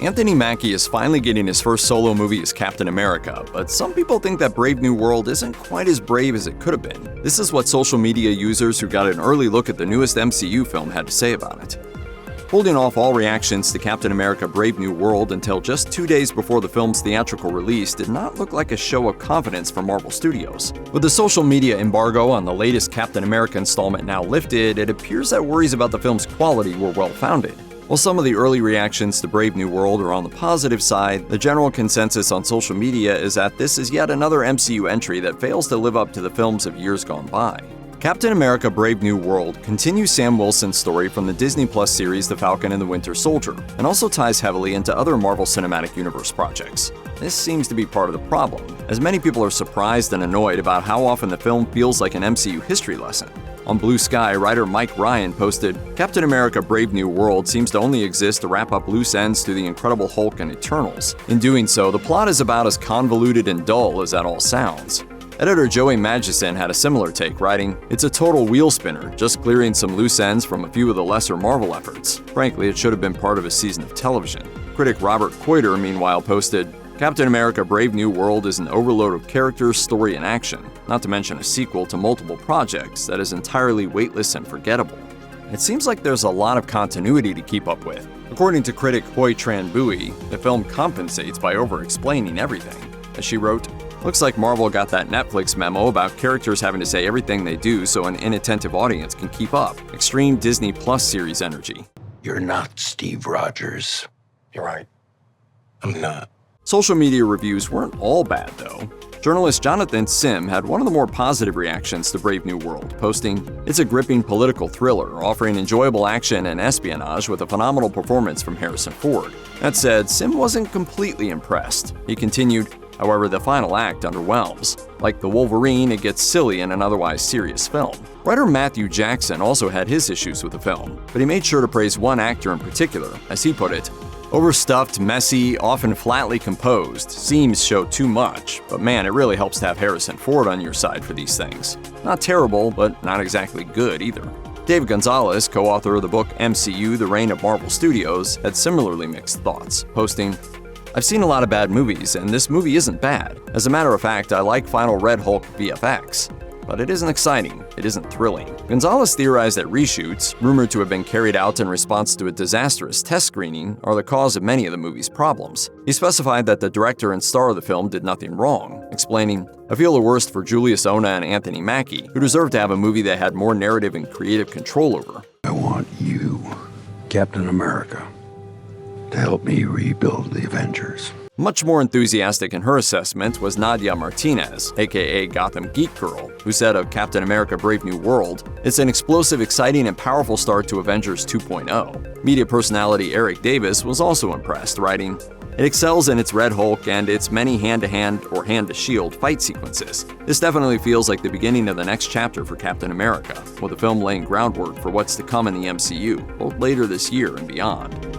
Anthony Mackie is finally getting his first solo movie as Captain America, but some people think that Brave New World isn't quite as brave as it could have been. This is what social media users who got an early look at the newest MCU film had to say about it. Holding off all reactions to Captain America Brave New World until just 2 days before the film's theatrical release did not look like a show of confidence for Marvel Studios. With the social media embargo on the latest Captain America installment now lifted, it appears that worries about the film's quality were well-founded. While some of the early reactions to Brave New World are on the positive side, the general consensus on social media is that this is yet another MCU entry that fails to live up to the films of years gone by. Captain America Brave New World continues Sam Wilson's story from the Disney Plus series The Falcon and the Winter Soldier, and also ties heavily into other Marvel Cinematic Universe projects. This seems to be part of the problem, as many people are surprised and annoyed about how often the film feels like an MCU history lesson. On Blue Sky, writer Mike Ryan posted, "Captain America Brave New World seems to only exist to wrap up loose ends to the Incredible Hulk and Eternals. In doing so, the plot is about as convoluted and dull as that all sounds." Editor Joey Magician had a similar take, writing, "It's a total wheel spinner, just clearing some loose ends from a few of the lesser Marvel efforts. Frankly, it should have been part of a season of television." Critic Robert Coiter, meanwhile, posted, "Captain America Brave New World is an overload of characters, story, and action, not to mention a sequel to multiple projects that is entirely weightless and forgettable." It seems like there's a lot of continuity to keep up with. According to critic Hoi Tran Bui, the film compensates by over-explaining everything. As she wrote, "Looks like Marvel got that Netflix memo about characters having to say everything they do so an inattentive audience can keep up. Extreme Disney Plus series energy." You're not Steve Rogers. You're right. I'm not. Social media reviews weren't all bad, though. Journalist Jonathan Sim had one of the more positive reactions to Brave New World, posting, "It's a gripping political thriller, offering enjoyable action and espionage with a phenomenal performance from Harrison Ford." That said, Sim wasn't completely impressed. He continued, "However, the final act underwhelms. Like the Wolverine, it gets silly in an otherwise serious film." Writer Matthew Jackson also had his issues with the film, but he made sure to praise one actor in particular. As he put it, "Overstuffed, messy, often flatly composed, scenes show too much, but man, it really helps to have Harrison Ford on your side for these things. Not terrible, but not exactly good either." Dave Gonzalez, co-author of the book MCU: The Reign of Marvel Studios, had similarly mixed thoughts, posting, "I've seen a lot of bad movies, and this movie isn't bad. As a matter of fact, I like Final Red Hulk VFX. But it isn't exciting, it isn't thrilling." Gonzalez theorized that reshoots, rumored to have been carried out in response to a disastrous test screening, are the cause of many of the movie's problems. He specified that the director and star of the film did nothing wrong, explaining, "I feel the worst for Julius Ona and Anthony Mackie, who deserved to have a movie they had more narrative and creative control over." I want you, Captain America, to help me rebuild the Avengers. Much more enthusiastic in her assessment was Nadia Martinez, aka Gotham Geek Girl, who said of Captain America Brave New World, "It's an explosive, exciting, and powerful start to Avengers 2.0. Media personality Eric Davis was also impressed, writing, "It excels in its Red Hulk and its many hand-to-hand or hand-to-shield fight sequences. This definitely feels like the beginning of the next chapter for Captain America, with the film laying groundwork for what's to come in the MCU, both later this year and beyond."